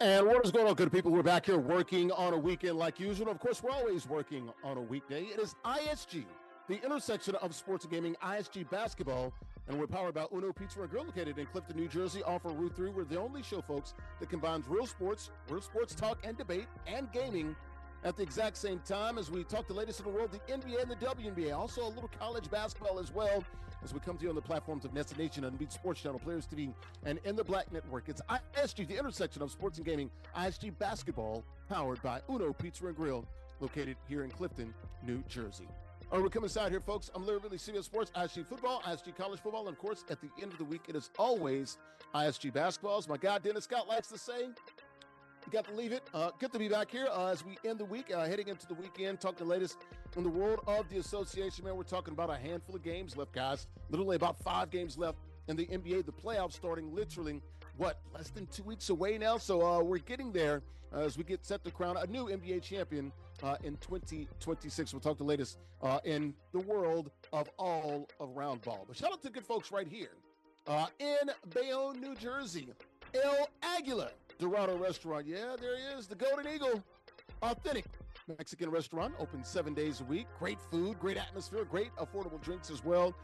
And what is going on, good people? We're back here working on a weekend like usual. Of course, we're always working on a weekday. It is ISG, the intersection of sports and gaming, ISG Basketball, and we're powered by Uno Pizza and Grill, located in Clifton, New Jersey, off of Route 3. We're the only show, folks, that combines real sports talk and debate, and gaming at the exact same time as we talk the latest in the world, the NBA and the WNBA. Also a little college basketball as well, as we come to you on the platforms of NESN Nation and Beat Sports Channel, Players TV, and In the Black Network. It's ISG, the intersection of sports and gaming, ISG Basketball, powered by Uno Pizza and Grill, located here in Clifton, New Jersey. All right, we're coming inside here, folks. I'm Larry Ridley, CBS Sports, ISG Football, ISG College Football, and of course, at the end of the week, it is always ISG Basketball. As my guy Dennis Scott likes to say, you got to leave it. Good to be back here as we end the week, heading into the weekend, talking the latest in the world of the association. Man, we're talking about a handful of games left, guys. Literally about 5 games left in the NBA. The playoffs starting literally, less than 2 weeks away now? So we're getting there as we get set to crown a new NBA champion in 2026. We'll talk the latest in the world of all around ball. But shout out to good folks right here in Bayonne, New Jersey. El Aguila Dorado Restaurant. Yeah, there he is, the Golden Eagle. Authentic Mexican restaurant, open 7 days a week. Great food, great atmosphere, great affordable drinks as well.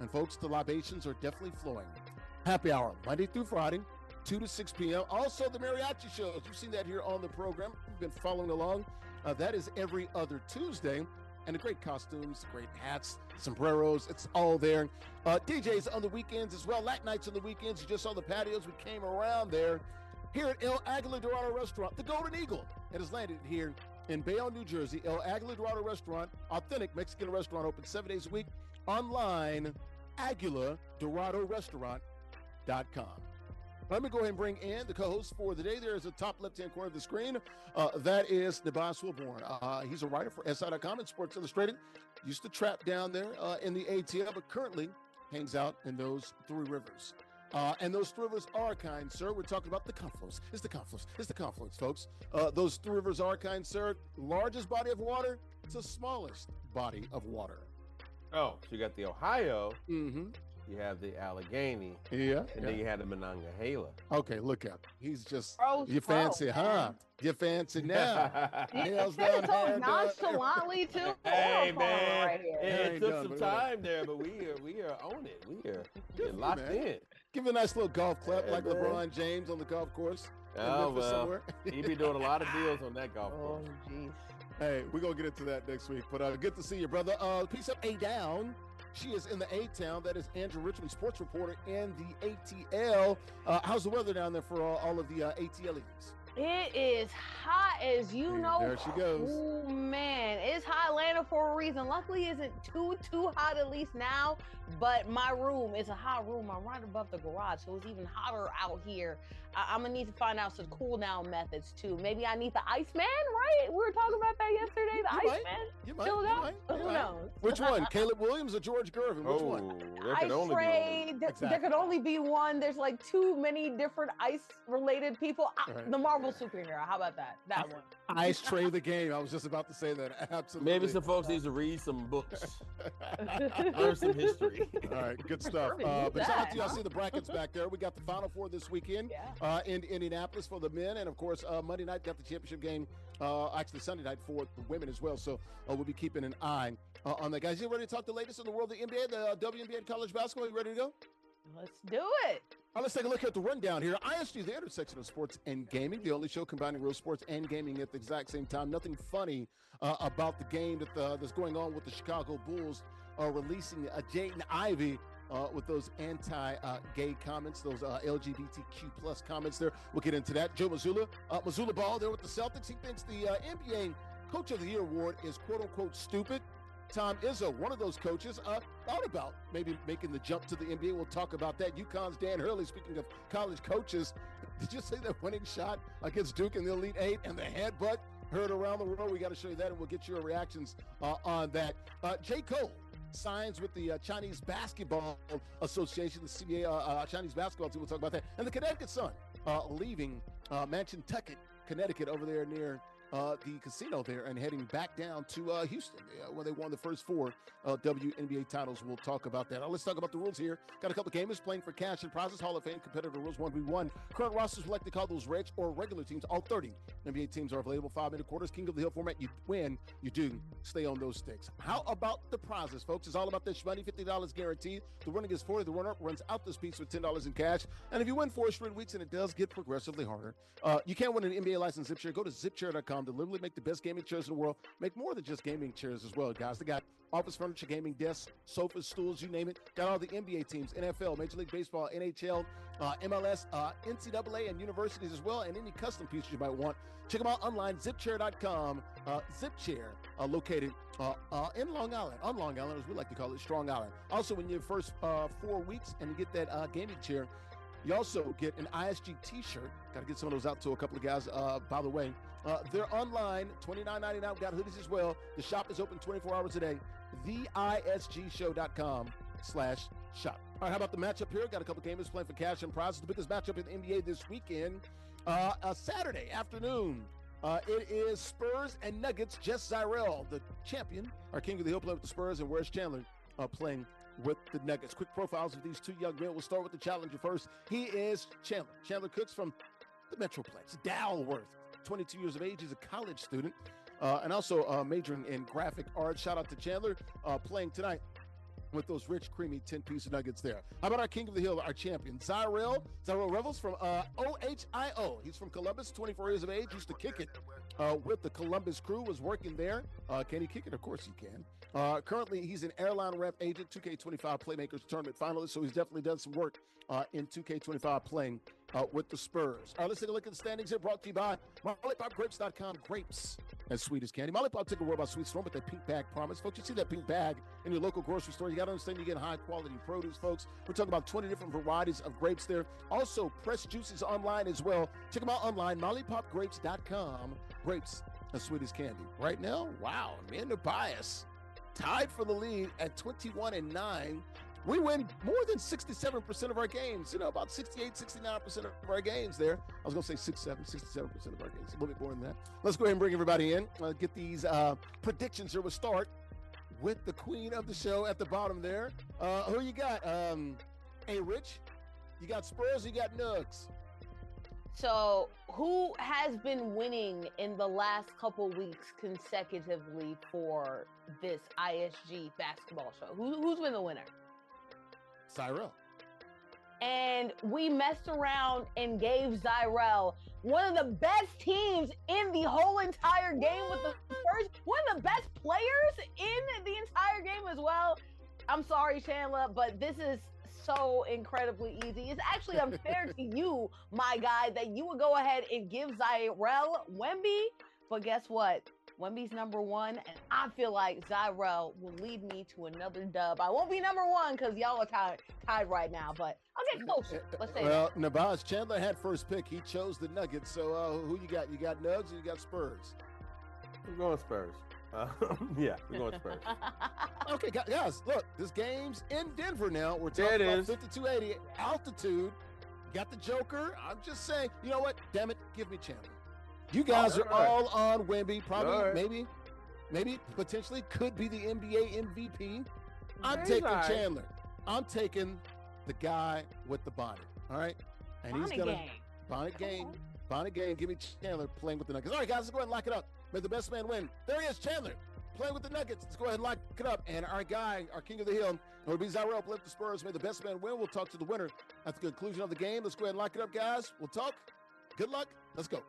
And folks, the libations are definitely flowing. Happy hour, Monday through Friday, 2 to 6 p.m. Also, the mariachi shows. You've seen that here on the program. You've been following along. That is every other Tuesday. And the great costumes, great hats, sombreros, it's all there. DJs on the weekends as well. Late nights on the weekends. You just saw the patios. We came around there. Here at El Aguila Dorado Restaurant, the Golden Eagle. It has landed here in Bayonne, New Jersey. El Aguila Dorado Restaurant, authentic Mexican restaurant, open 7 days a week. Online, AguilaDoradoRestaurant.com. Let me go ahead and bring in the co-host for the day. There is a top left-hand corner of the screen. That is Nubyjas Wilborn. He's a writer for SI.com and Sports Illustrated. Used to trap down there in the ATL, but currently hangs out in those 3 rivers. And those 3 rivers are, kind sir, we're talking about the confluence. It's the confluence, folks. Those 3 rivers are, kind sir, largest body of water to smallest body of water. Oh, so you got the Ohio. Mm-hmm. You have the Allegheny. Yeah. And then you had the Monongahela. Okay, look at him. He's just, Gross, you fancy, huh? You fancy now. Nails down, so nonchalantly, too. Hey, man. Right here. It took some time there, but we are on it. We are locked in. Give a nice little golf clap like LeBron James on the golf course. Oh, well, he be doing a lot of deals on that golf course. Oh, jeez. Hey, we're going to get into that next week. But good to see you, brother. Piece up A down. She is in the A-Town. That is Andrea, Richmond sports reporter in the ATL. How's the weather down there for all of the ATLians? It is hot, as you know. There she goes. Oh, man. It's hot Atlanta for a reason. Luckily, it isn't too hot, at least now. But my room is a hot room. I'm right above the garage, so it's even hotter out here. I'm going to need to find out some cool-down methods, too. Maybe I need the Iceman, right? We were talking about that yesterday, the Iceman. You might. Who knows? Which one? Caleb Williams or George Gervin? Which one? There could only be one. There's like too many different ice-related people. Right. The Marvel superhero. How about that? That one. Ice Tray the Game. I was just about to say that. Absolutely. Maybe some folks need to read some books. Learn some history. All right, good stuff. But shout out to you. I see the brackets back there. We got the Final Four this weekend in Indianapolis for the men. And, of course, Monday night got the championship game. Actually, Sunday night for the women as well. So we'll be keeping an eye on that. Guys, you ready to talk the latest in the world of the NBA, the WNBA and college basketball? You ready to go? Let's do it. All right, let's take a look at the rundown here. ISG, the intersection of sports and gaming, the only show combining real sports and gaming at the exact same time. Nothing funny about the game that's going on with the Chicago Bulls releasing Jaden Ivey with those anti-gay comments, those LGBTQ plus comments there. We'll get into that. Joe Mazzulla ball there with the Celtics. He thinks the NBA Coach of the Year award is quote-unquote stupid. Tom Izzo, one of those coaches, thought about maybe making the jump to the NBA. We'll talk about that. UConn's Dan Hurley, speaking of college coaches, did you say that winning shot against Duke in the Elite Eight and the headbutt heard around the world? We got to show you that, and we'll get your reactions on that. J. Cole signs with the Chinese Basketball Association, the CBA Chinese basketball team. We'll talk about that. And the Connecticut Sun leaving Manchitucket, Connecticut, over there near the casino there and heading back down to Houston where they won the first 4 WNBA titles. We'll talk about that. Let's talk about the rules here. Got a couple gamers playing for cash and prizes. Hall of Fame competitive rules 1v1. Current rosters we like to call those reg or regular teams. All 30 NBA teams are available. 5-minute quarters. King of the Hill format. You win. You do stay on those sticks. How about the prizes, folks? It's all about this money. $50 guaranteed. The winner gets 40. The runner-up runs out this piece with $10 in cash. And if you win 4 straight weeks, and it does get progressively harder, you can't win an NBA license ZipChair. Go to ZipChair.com to literally make the best gaming chairs in the world. Make more than just gaming chairs as well, guys. They got office furniture, gaming desks, sofas, stools, you name it. Got all the NBA teams, NFL, Major League Baseball, NHL, MLS, NCAA, and universities as well, and any custom pieces you might want. Check them out online, ZipChair.com. ZipChair, located in Long Island, on Long Island, as we like to call it, Strong Island. Also, when you're first 4 weeks and you get that gaming chair, you also get an ISG t-shirt. Got to get some of those out to a couple of guys, by the way. They're online, $29.99. Got hoodies as well. The shop is open 24 hours a day. theisgshow.com/shop. All right, how about the matchup here? Got a couple gamers playing for cash and prizes. The biggest matchup in the NBA this weekend, Saturday afternoon. It is Spurs and Nuggets. JustZyrell, the champion, our King of the Hill, playing with the Spurs, and WhereIsChandler playing with the Nuggets. Quick profiles of these two young men. We'll start with the challenger first. He is Chandler. Chandler Cooks from the Metroplex, Dalworth. 22 years of age. He's a college student and also majoring in graphic arts. Shout out to Chandler playing tonight with those rich, creamy 10-piece nuggets there. How about our King of the Hill, our champion, Zyrell Revels from OHIO. He's from Columbus, 24 years of age. Used to kick it with the Columbus crew, was working there. Can he kick it? Of course he can. Currently, he's an airline rep agent, 2K25 Playmakers Tournament finalist, so he's definitely done some work in 2K25 playing with the Spurs. All right, let's take a look at the standings here, brought to you by MollyPopGrapes.com. Grapes as sweet as candy. Molly Pop, take a word about Sweet Storm with that pink bag promise. Folks, you see that pink bag in your local grocery store. You got to understand you get high-quality produce, folks. We're talking about 20 different varieties of grapes there. Also, pressed juices online as well. Check them out online, MollyPopGrapes.com. Grapes as sweet as candy. Right now, wow, Nubyjas tied for the lead at 21-9. We win more than 67% of our games. You know, about 68, 69% of our games there. I was going to say 67% of our games. A little bit more than that. Let's go ahead and bring everybody in. Get these predictions here. We'll start with the queen of the show at the bottom there. Who you got? Hey, Rich, you got Spurs or you got Nugs? So, who has been winning in the last couple weeks consecutively for this ISG basketball show? Who's been the winner? Zyrell. And we messed around and gave Zyrell one of the best teams in the whole entire game with the Spurs, one of the best players in the entire game as well. I'm sorry, Chandler, but this is so incredibly easy. It's actually unfair to you, my guy, that you would go ahead and give Zyrell Wemby, but guess what? Wemby's number 1, and I feel like Zyrell will lead me to another dub. I won't be number 1 because y'all are tied right now, but I'll get closer. Let's say well, Nubyjas, Chandler had first pick. He chose the Nuggets. So who you got? You got Nugs or you got Spurs? I'm going Spurs. Yeah, we're going Spurs. Okay, guys, look, this game's in Denver now. We're talking about 5280 altitude. Got the Joker. I'm just saying, you know what? Damn it, give me Chandler. You guys are all on Wemby. Probably, maybe, potentially could be the NBA MVP. I'm taking Chandler. I'm taking the guy with the bonnet. All right, and he's gonna bonnet game. Give me Chandler playing with the Nuggets. All right, guys, let's go ahead and lock it up. May the best man win. There he is, Chandler, playing with the Nuggets. Let's go ahead and lock it up. And our guy, our King of the Hill, will be Zyrell playing with the Spurs. May the best man win. We'll talk to the winner at the conclusion of the game. Let's go ahead and lock it up, guys. We'll talk. Good luck. Let's go.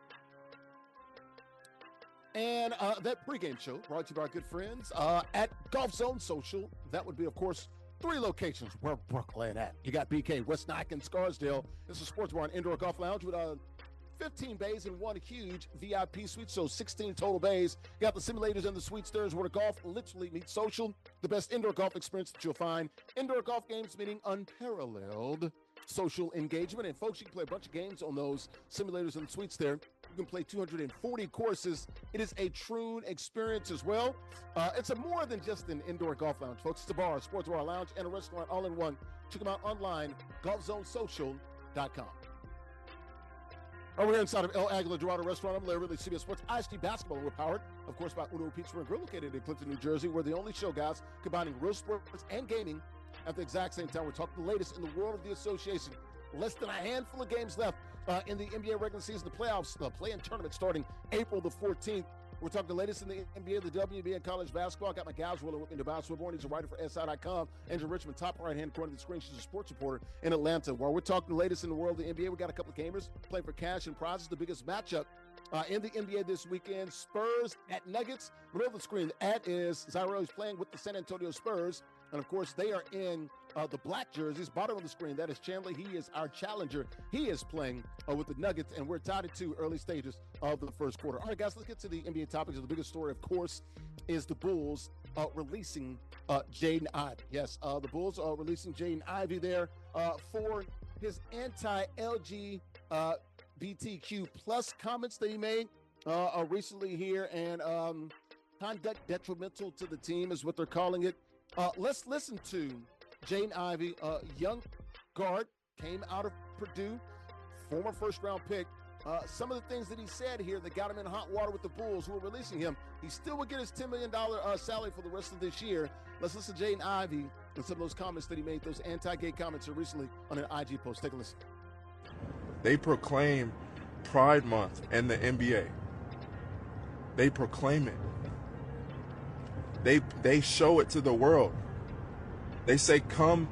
And that pregame show brought to you by our good friends at Golf Zone Social. That would be, of course, 3 locations where Brooklyn at. You got BK, West Nyack, and Scarsdale. It's a sports bar and indoor golf lounge with 15 bays and 1 huge VIP suite, so 16 total bays. You got the simulators and the suites. There's where golf literally meets social. The best indoor golf experience that you'll find. Indoor golf games meaning unparalleled social engagement. And folks, you can play a bunch of games on those simulators and suites there. You can play 240 courses. It is a true experience as well. It's a more than just an indoor golf lounge, folks. It's a bar, a sports bar, a lounge, and a restaurant all in one. Check them out online, golfzonesocial.com. We're here inside of El Aguilar Dorado Restaurant. I'm Larry Ridley, CBS Sports ISG Basketball. We're powered, of course, by Uno Pizza and Grill, located in Clinton, New Jersey. We're the only show, guys, combining real sports and gaming at the exact same time. We're talking the latest in the world of the association. Less than a handful of games left in the NBA regular season, the playoffs, the play-in tournament starting April the 14th. We're talking the latest in the NBA, the WNBA, and college basketball. I got my gals rolling with me, Nubyjas, Wilborn. He's a writer for SI.com. Andrea Richmond, top right-hand corner of the screen. She's a sports reporter in Atlanta. While we're talking the latest in the world of the NBA, we got a couple of gamers playing for cash and prizes. The biggest matchup in the NBA this weekend, Spurs at Nuggets. Middle of the screen, the ad is JustZyrell is playing with the San Antonio Spurs. And, of course, they are in the black jerseys. Bottom of the screen, that is Chandler. He is our challenger. He is playing with the Nuggets, and we're tied at 2 early stages of the first quarter. All right, guys, let's get to the NBA topics. The biggest story, of course, is the Bulls releasing Jaden Ivey. Yes, the Bulls are releasing Jaden Ivey there for his anti-LGBTQ plus comments that he made recently here, and conduct detrimental to the team is what they're calling it. Let's listen to Jaden Ivey, young guard, came out of Purdue, former first-round pick. Some of the things that he said here that got him in hot water with the Bulls who are releasing him. He still would get his $10 million salary for the rest of this year. Let's listen to Jaden Ivey and some of those comments that he made, those anti-gay comments here recently on an IG post. Take a listen. They proclaim Pride Month in the NBA. They proclaim it. They show it to the world. They say, come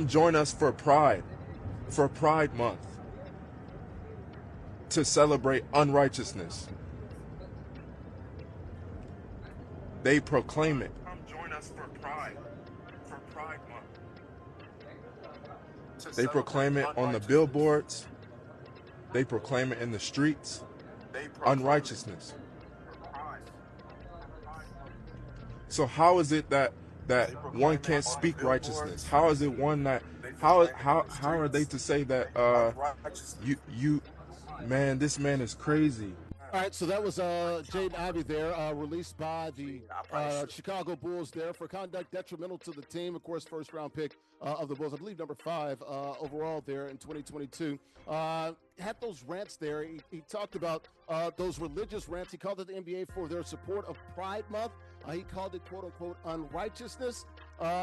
join us for Pride Month, to celebrate unrighteousness. They proclaim it. Come join us for Pride Month. They proclaim it on the billboards. They proclaim it in the streets. Unrighteousness. So how is it that one can't speak righteousness? How is it one that how are they to say that you man, this man is crazy? All right, so that was Jaden Ivey there, released by the Chicago Bulls there for conduct detrimental to the team. Of course, first-round pick of the Bulls, I believe number 5 overall there in 2022. Had those rants there. He talked about those religious rants. He called it the NBA for their support of Pride Month. He called it, quote-unquote, unrighteousness.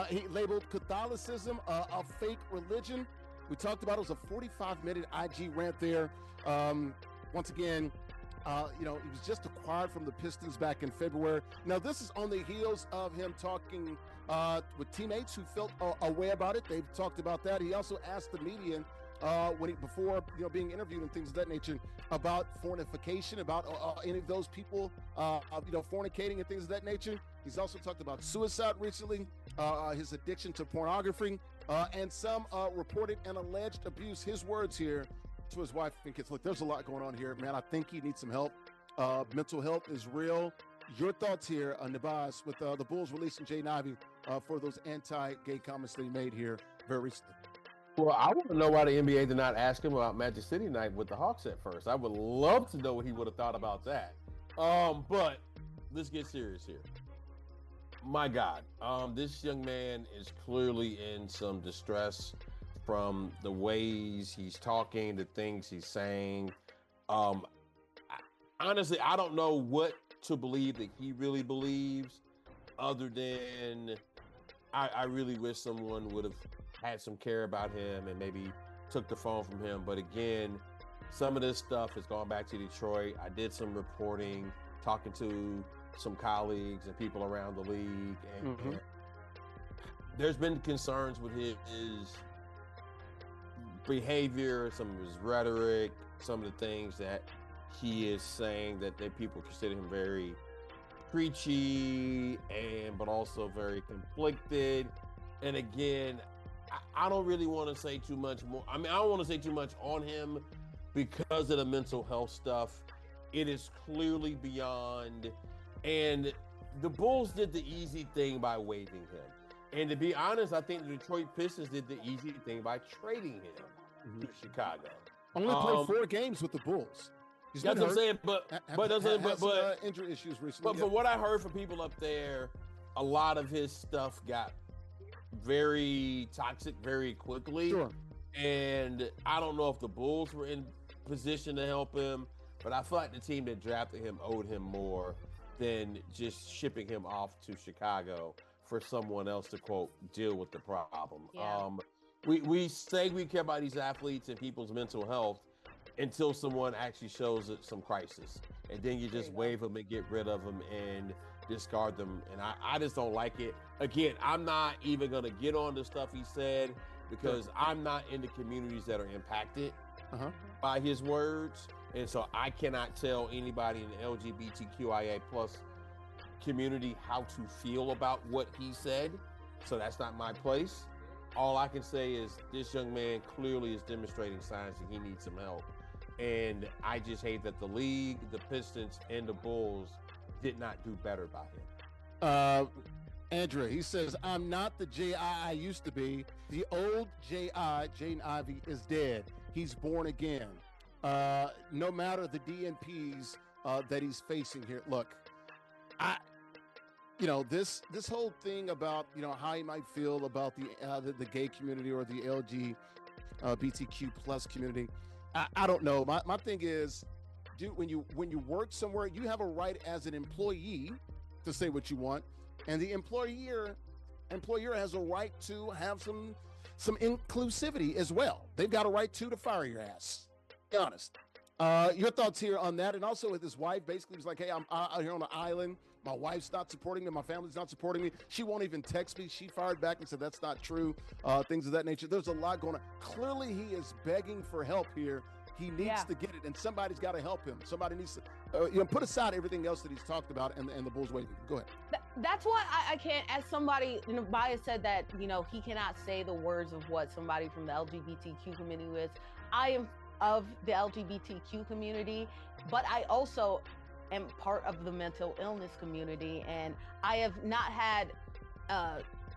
He labeled Catholicism a fake religion. We talked about it was a 45-minute IG rant there. Once again, he was just acquired from the Pistons back in February. Now, this is on the heels of him talking with teammates who felt a way about it. They've talked about that. He also asked the media before being interviewed and things of that nature about fornication, about any of those people fornicating and things of that nature. He's also talked about suicide recently, his addiction to pornography, and some reported and alleged abuse. His words here to his wife and kids. Look, there's a lot going on here, man. I think he needs some help. Mental health is real. Your thoughts here, Nubyjas, with the Bulls releasing Jaden Ivey for those anti-gay comments that he made here very recently. Well, I want to know why the NBA did not ask him about Magic City night with the Hawks at first. I would love to know what he would have thought about that. But let's get serious here. My God, this young man is clearly in some distress from the ways he's talking, the things he's saying. Honestly, I don't know what to believe that he really believes, other than I really wish someone would have had some care about him and maybe took the phone from him. But again, some of this stuff has gone back to Detroit. I did some reporting, talking to some colleagues and people around the league, and there's been concerns with his behavior, some of his rhetoric, some of the things that he is saying that people consider him very preachy but also very conflicted. And again, I don't really want to say too much more. I mean, I don't want to say too much on him because of the mental health stuff. It is clearly beyond, and the Bulls did the easy thing by waiving him. And to be honest, I think the Detroit Pistons did the easy thing by trading him to Chicago. Only played 4 games with the Bulls. That's what I'm saying, but injury issues recently. But from what I heard from people up there, a lot of his stuff got very toxic very quickly. Sure. And I don't know if the Bulls were in position to help him, but I feel like the team that drafted him owed him more than just shipping him off to Chicago for someone else to, quote, deal with the problem. Yeah. We say we care about these athletes and people's mental health until someone actually shows some crisis. And then you just wave them and get rid of them and discard them. And I just don't like it. Again, I'm not even going to get on the stuff he said because I'm not in the communities that are impacted by his words. And so I cannot tell anybody in the LGBTQIA plus community how to feel about what he said. So that's not my place. All I can say is this young man clearly is demonstrating signs that he needs some help. And I just hate that the league, the Pistons, and the Bulls did not do better by him. Andrea, he says, I'm not the J.I. I used to be. The old J.I., Jaden Ivey, is dead. He's born again. No matter the DNPs that he's facing here. Look, this whole thing about, how he might feel about the gay community or the LGBTQ plus community, I don't know. My thing is, dude, when you work somewhere, you have a right as an employee to say what you want, and the employer has a right to have some inclusivity as well. They've got a right to fire your ass. Be honest. Your thoughts here on that, and also with his wife, basically was like, hey, I'm out here on an island. My wife's not supporting me. My family's not supporting me. She won't even text me. She fired back and said that's not true. Things of that nature. There's a lot going on. Clearly, he is begging for help here. He needs to get it, and somebody's got to help him. Somebody needs to, put aside everything else that he's talked about, and the Bulls waiting. Go ahead. That's why I can't, as somebody, Bias said that, he cannot say the words of what somebody from the LGBTQ community is. I am of the LGBTQ community, but I also am part of the mental illness community, and I have not had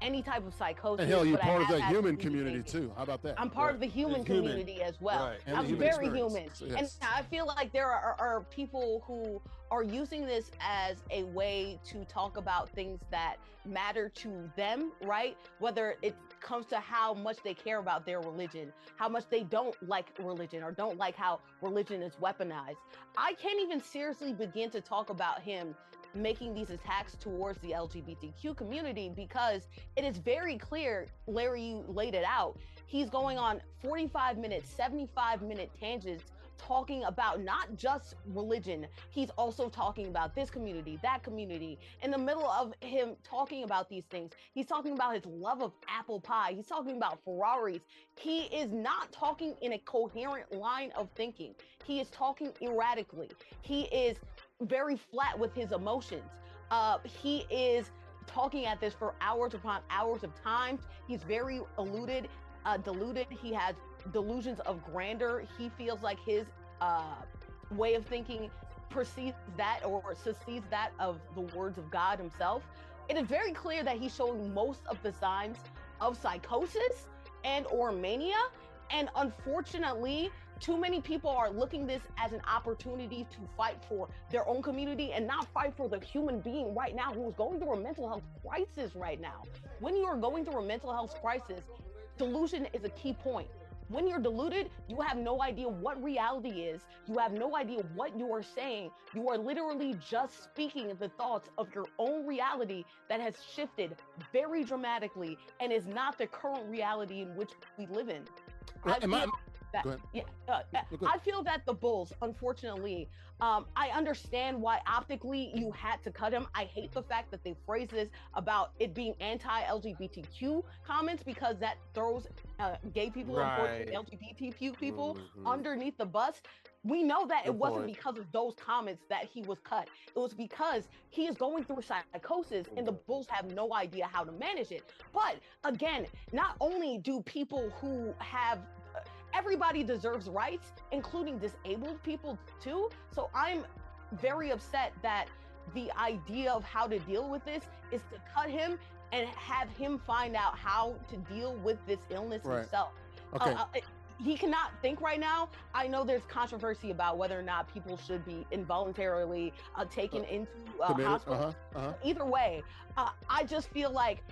any type of psychosis. And hell, you're part of the human community too. How about that? I'm part of the human community as well. Right. I'm very human. So, yes. And I feel like there are people who are using this as a way to talk about things that matter to them, right? Whether it comes to how much they care about their religion, how much they don't like religion or don't like how religion is weaponized. I can't even seriously begin to talk about him making these attacks towards the LGBTQ community because it is very clear, Larry, you laid it out. He's going on 45-minute, 75-minute tangents talking about not just religion. He's also talking about this community, that community. In the middle of him talking about these things, he's talking about his love of apple pie. He's talking about Ferraris. He is not talking in a coherent line of thinking. He is talking erratically. He is very flat with his emotions. He is talking at this for hours upon hours of time. He's very deluded. He has delusions of grandeur. He feels like his way of thinking perceives that or succeeds that of the words of God himself. It is very clear that he's showing most of the signs of psychosis and or mania. And unfortunately, too many people are looking this as an opportunity to fight for their own community and not fight for the human being right now who is going through a mental health crisis right now. When you are going through a mental health crisis, delusion is a key point. When you're deluded, you have no idea what reality is. You have no idea what you are saying. You are literally just speaking the thoughts of your own reality that has shifted very dramatically and is not the current reality in which we live in. I feel that the Bulls, unfortunately, I understand why optically you had to cut him. I hate the fact that they phrase this about it being anti-LGBTQ comments because that throws gay people, unfortunately, LGBTQ people underneath the bus. We know that it wasn't because of those comments that he was cut. It was because he is going through psychosis and the Bulls have no idea how to manage it. But again, not only do people who have everybody deserves rights, including disabled people too. So I'm very upset that the idea of how to deal with this is to cut him and have him find out how to deal with this illness himself. Okay. He cannot think right now. I know there's controversy about whether or not people should be involuntarily taken into hospital. Either way, I just feel like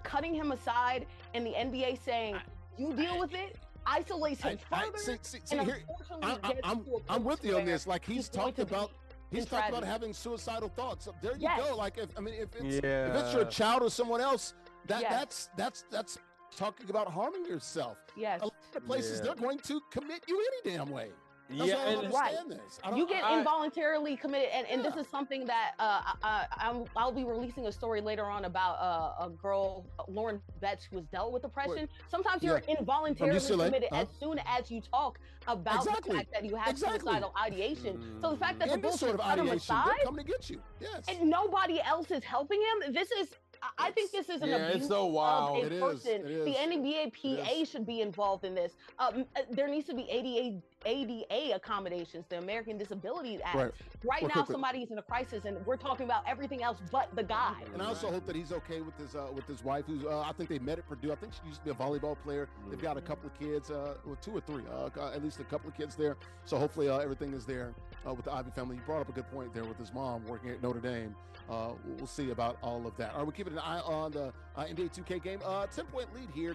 cutting him aside and the NBA saying, you deal with it, isolates him further. See and here, unfortunately I'm with you on this. Like he's talked about tragedy. having suicidal thoughts. So there you Yes. go. Like if it's your child or someone else, Yes. that's talking about harming yourself. Yes. A lot of places they're going to commit you any damn way. That's why I don't Right. understand this. You get involuntarily committed, and this is something that I'll be releasing a story later on about a girl, Lauren Betts, who has dealt with depression. Sometimes you're involuntarily committed as soon as you talk about the fact that you have suicidal ideation. So the fact that the Bulls sort of cut him ideation, aside, they're coming to get you. Yes. and nobody else is helping him, I think this is an abuse it's so wild. of a person. The NBA PA should be involved in this. There needs to be ADA accommodations, the American Disabilities Act. Right now, somebody's in a crisis, and we're talking about everything else but the guy. And I also hope that he's okay with his wife, who's I think they met at Purdue. I think she used to be a volleyball player. They've got a couple of kids, 2 or 3, at least a couple of kids there. So hopefully everything is there with the Ivy family. He brought up a good point there with his mom working at Notre Dame. We'll see about all of that. All right, we're keeping an eye on the NBA 2K game. 10-point lead here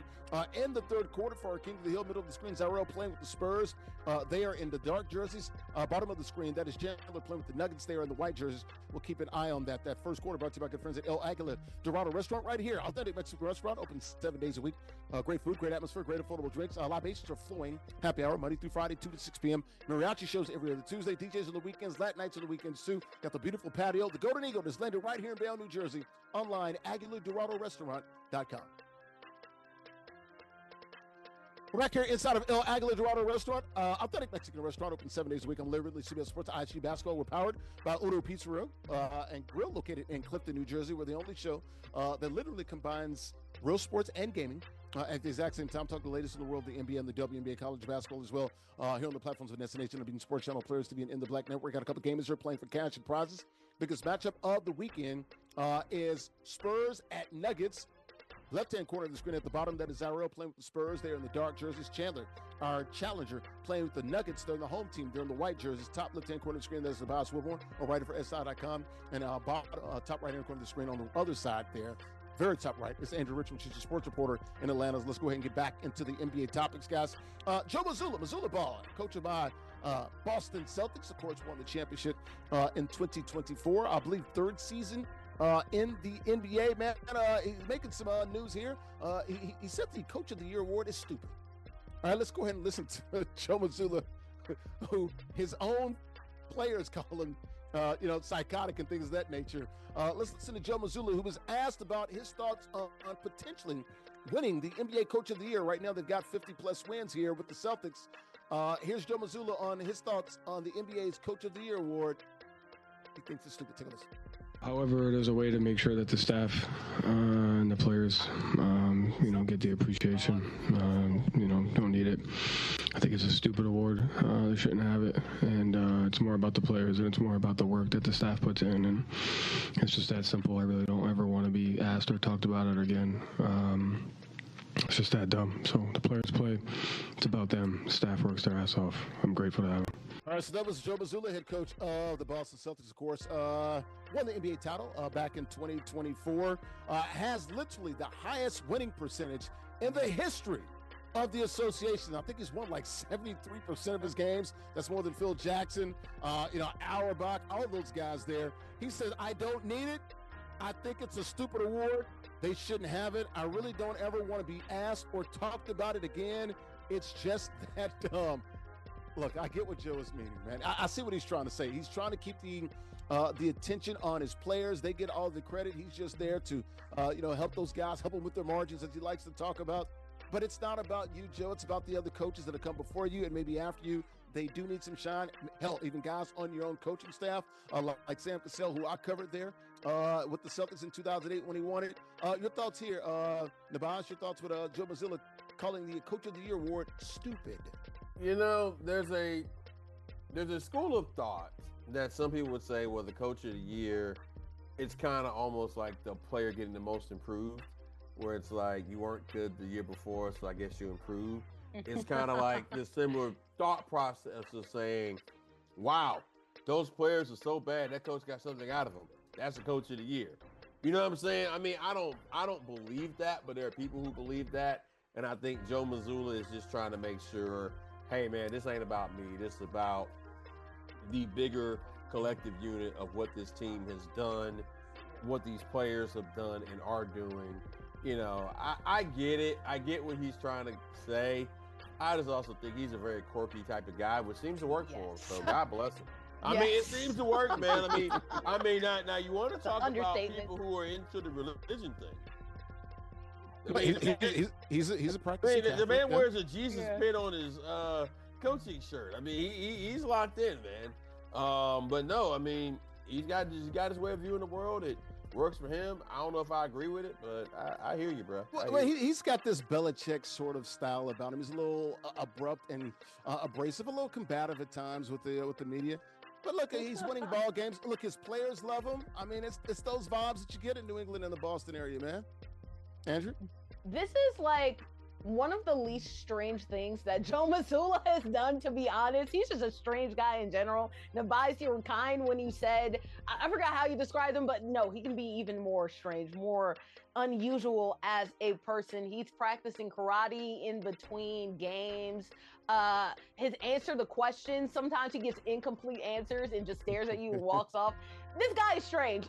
in the third quarter for our King of the Hill. Middle of the screen, JustZyrell playing with the Spurs. They are in the dark jerseys. Bottom of the screen, that is Chandler playing with the Nuggets. They are in the white jerseys. We'll keep an eye on that. That first quarter brought to you by good friends at El Aguila Dorado Restaurant right here. Authentic Mexican restaurant, open 7 days a week. Great food, great atmosphere, great affordable drinks. Libations are flowing. Happy hour, Monday through Friday, 2 to 6 p.m. Mariachi shows every other Tuesday. DJs on the weekends, Latin nights on the weekends too. Got the beautiful patio. The Golden Eagle is landed right here in Bayonne, New Jersey. Online, AguilaDoradoRestaurant.com. We're back here inside of El Aguila Dorado Restaurant, authentic Mexican restaurant, open 7 days a week. I'm Larry Ridley, CBS Sports, ISG Basketball. We're powered by Uno Pizzeria and Grill, located in Clifton, New Jersey. We're the only show that literally combines real sports and gaming at the exact same time. Talk the latest in the world of the NBA and the WNBA, college basketball as well. Here on the platforms of NESN and being Sports Channel players to be in the Black Network. Got a couple gamers here playing for cash and prizes. Biggest matchup of the weekend is Spurs at Nuggets. Left-hand corner of the screen at the bottom, that is JustZyrell playing with the Spurs. They're in the dark jerseys. Chandler, our challenger, playing with the Nuggets. They're in the home team. They're in the white jerseys. Top left-hand corner of the screen, that is Nubyjas Wilborn, a writer for SI.com. And top right-hand corner of the screen on the other side there, very top right, is Andrea Richmond. She's a sports reporter in Atlanta. Let's go ahead and get back into the NBA topics, guys. Joe Mazzulla Ball, coach by Boston Celtics, of course, won the championship in 2024. I believe third season in the NBA, man. He's making some news here. He said the Coach of the Year award is stupid. All right, let's go ahead and listen to Joe Mazzulla, who his own players call him, psychotic and things of that nature. Let's listen to Joe Mazzulla, who was asked about his thoughts on potentially winning the NBA Coach of the Year. Right now, they've got 50-plus wins here with the Celtics. Here's Joe Mazzulla on his thoughts on the NBA's Coach of the Year award. He thinks it's stupid. Take a listen. However, there's a way to make sure that the staff and the players, get the appreciation. Don't need it. I think it's a stupid award. They shouldn't have it. And it's more about the players, and it's more about the work that the staff puts in. And it's just that simple. I really don't ever want to be asked or talked about it again. It's just that dumb. So the players play. It's about them. Staff works their ass off. I'm grateful to have them. All right, so that was Joe Mazzulla, head coach of the Boston Celtics, of course. Won the NBA title back in 2024. Has literally the highest winning percentage in the history of the association. I think he's won like 73% of his games. That's more than Phil Jackson, Auerbach, all of those guys there. He said, I don't need it. I think it's a stupid award. They shouldn't have it. I really don't ever want to be asked or talked about it again. It's just that dumb. Look, I get what Joe is meaning, man. I see what he's trying to say. He's trying to keep the attention on his players. They get all the credit. He's just there to, help those guys, help them with their margins, as he likes to talk about. But it's not about you, Joe. It's about the other coaches that have come before you and maybe after you. They do need some shine. Hell, even guys on your own coaching staff, like Sam Cassell, who I covered there with the Celtics in 2008 when he won it. Your thoughts here, Nubyjas, your thoughts with Joe Mazzulla calling the Coach of the Year award stupid. There's a school of thought that some people would say, well, the Coach of the Year, it's kind of almost like the player getting the most improved, where it's like you weren't good the year before, so I guess you improved. It's kind of like this similar thought process of saying, wow, those players are so bad, that coach got something out of them. That's the Coach of the Year. You know what I'm saying? I mean, I don't believe that, but there are people who believe that. And I think Joe Mazzulla is just trying to make sure, hey, man, this ain't about me. This is about the bigger collective unit of what this team has done, what these players have done and are doing. You know, I get it. I get what he's trying to say. I just also think he's a very quirky type of guy, which seems to work for him. So God bless him. I mean, it seems to work, man. I mean, now you want to talk about people who are into the religion thing. He's a practicing Catholic. The man wears a Jesus pin on his coaching shirt. I mean, he's locked in, man. But no, I mean, he's got his way of viewing the world. It works for him. I don't know if I agree with it, but I hear you, bro. Well, he's got this Belichick sort of style about him. He's a little abrupt and abrasive, a little combative at times with the media. But look, he's winning ball games. Look, his players love him. I mean, it's those vibes that you get in New England and the Boston area, man. Andrew? This is like one of the least strange things that Joe Mazzulla has done, to be honest. He's just a strange guy in general. Nubyjas, you were kind when you said, I forgot how you described him, but no, he can be even more strange, more unusual as a person. He's practicing karate in between games. His answer to questions, sometimes he gets incomplete answers and just stares at you and walks off. This guy is strange.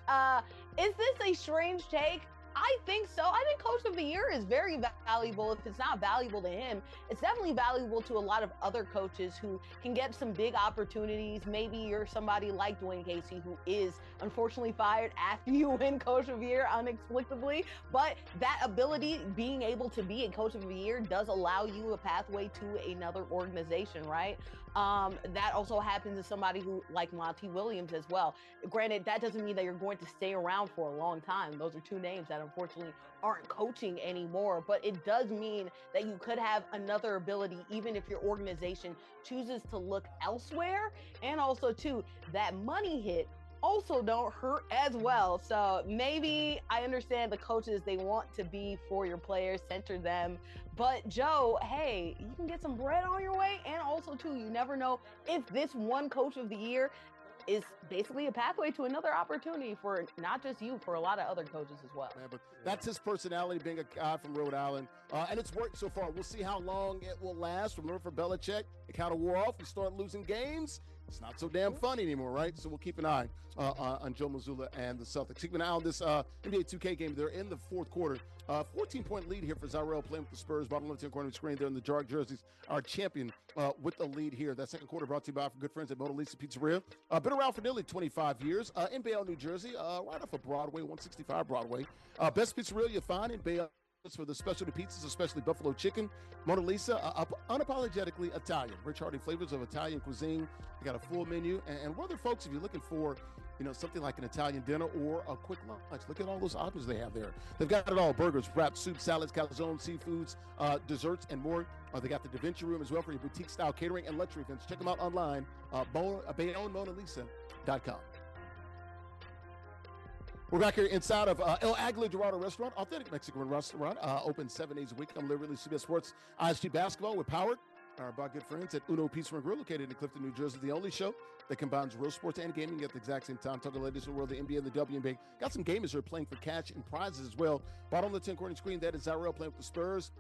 Is this a strange take? I think so. I think Coach of the Year is very valuable. If it's not valuable to him, it's definitely valuable to a lot of other coaches who can get some big opportunities. Maybe you're somebody like Dwayne Casey, who is unfortunately fired after you win Coach of the Year inexplicably. But that ability, being able to be a Coach of the Year, does allow you a pathway to another organization, right? That also happens to somebody who, like Monty Williams as well. Granted, that doesn't mean that you're going to stay around for a long time. Those are two names that unfortunately aren't coaching anymore, but it does mean that you could have another ability, even if your organization chooses to look elsewhere. And also too, that money hit also don't hurt as well. So maybe I understand the coaches, they want to be for your players, center them. But Joe, hey, you can get some bread on your way. And also too, you never know if this one Coach of the Year is basically a pathway to another opportunity for not just you, for a lot of other coaches as well. Man, but that's his personality, being a guy from Rhode Island. And it's worked so far. We'll see how long it will last. Remember, for Belichick, it kind of wore off. We start losing games. It's not so damn fun anymore, right? So we'll keep an eye on Joe Mazzulla and the Celtics. Keep an eye on this NBA 2K game. They're in the fourth quarter. 14-point lead here for JustZyrell playing with the Spurs. Bottom left-hand corner of the screen. They're in the dark jerseys. Our champion with the lead here. That second quarter brought to you by our good friends at Mona Lisa Pizzeria. Been around for nearly 25 years. In Bayonne, New Jersey, right off of Broadway, 165 Broadway. Best pizzeria you'll find in Bayonne. For the specialty pizzas, especially buffalo chicken. Mona Lisa, unapologetically Italian. Rich, hearty flavors of Italian cuisine. They got a full menu. And what other folks, if you're looking for, something like an Italian dinner or a quick lunch, look at all those options they have there. They've got it all: burgers, wraps, soups, salads, calzone, seafoods, desserts, and more. They got the Da Vinci Room as well for your boutique-style catering and luxury events. Check them out online, BayonneMonaLisa.com. We're back here inside of El Aguila Dorado Restaurant, authentic Mexican restaurant, open 7 days a week. I'm Larry Ridley, CBS Sports, ISG Basketball. We're powered by good friends at Uno Pizza and Grill, located in Clifton, New Jersey. The only show that combines real sports and gaming at the exact same time. Talking ladies in the world, the NBA and the WNBA. Got some gamers who are playing for cash and prizes as well. Bottom of the 10-corner screen, that is JustZyrell playing with the Spurs.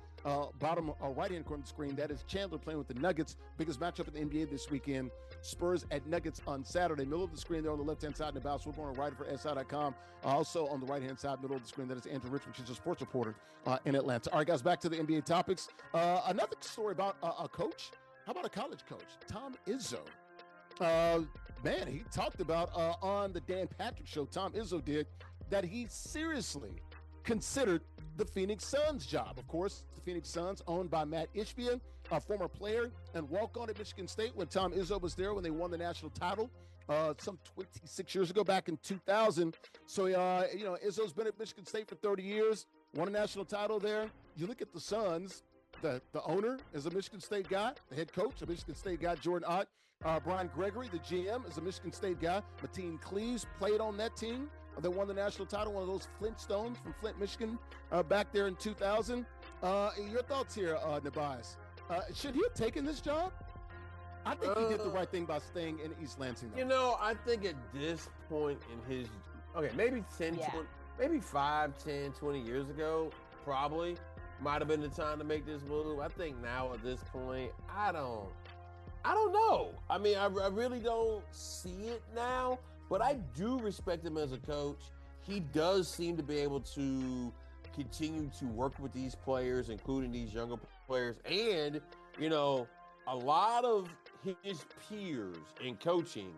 Bottom right-hand corner of the screen, that is Chandler playing with the Nuggets. Biggest matchup in the NBA this weekend. Spurs at Nuggets on Saturday. Middle of the screen there on the left-hand side, Nubyjas Wilborn, a writer for SI.com. Also on the right-hand side, middle of the screen, that is Andrea Richmond. She's a sports reporter in Atlanta. All right, guys, back to the NBA topics. Another story about a coach. How about a college coach? Tom Izzo. Man, he talked about on the Dan Patrick Show, Tom Izzo did, that he seriously considered the Phoenix Suns job. Of course, the Phoenix Suns, owned by Matt Ishbia, a former player and walk-on at Michigan State when Tom Izzo was there when they won the national title some 26 years ago, back in 2000. So, Izzo's been at Michigan State for 30 years, won a national title there. You look at the Suns, the owner is a Michigan State guy, the head coach, a Michigan State guy, Jordan Ott. Brian Gregory, the GM, is a Michigan State guy. Mateen Cleaves played on that team. They won the national title, one of those Flintstones from Flint, Michigan, back there in 2000. Your thoughts here, Nubyjas? Should he have taken this job? I think he did the right thing by staying in East Lansing. Though. I think at this point in his, maybe 10, 20, maybe 5, 10, 20 years ago, probably. might have been the time to make this move. I think now at this point, I don't know. I mean, I really don't see it now, but I do respect him as a coach. He does seem to be able to continue to work with these players, including these younger players. And, a lot of his peers in coaching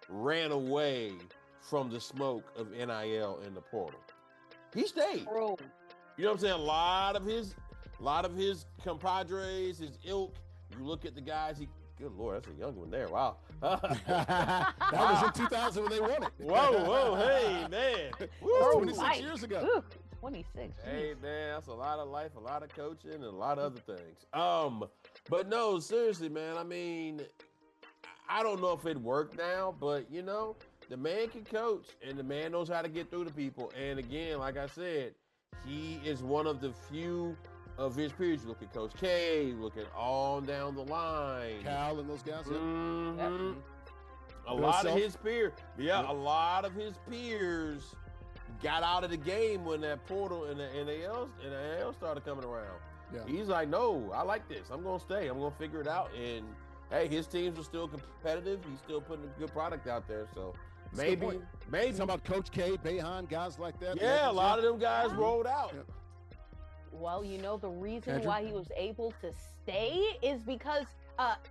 ran away from the smoke of NIL in the portal. He stayed. Bro. You know what I'm saying? A lot of his compadres, his ilk. You look at the guys. Good Lord, that's a young one there. Wow. That was in 2000 when they won it. Whoa, hey man. Woo, 26 years ago. Ooh, 26. Hey man, that's a lot of life, a lot of coaching, and a lot of other things. But no, seriously, man. I mean, I don't know if it worked now, but the man can coach, and the man knows how to get through to people. And again, like I said, he is one of the few of his peers. You look at Coach K, look at on down the line. Cal and those guys. Mm-hmm. A lot of his peers. Yeah, a lot of his peers got out of the game when that portal and the NIL started coming around. Yeah. He's like, no, I like this. I'm going to stay. I'm going to figure it out. And, hey, his teams are still competitive. He's still putting a good product out there. So maybe. Talking about Coach K, Behan, guys like that. Yeah, a lot of them guys rolled out. Yeah. Well, the reason why he was able to stay is because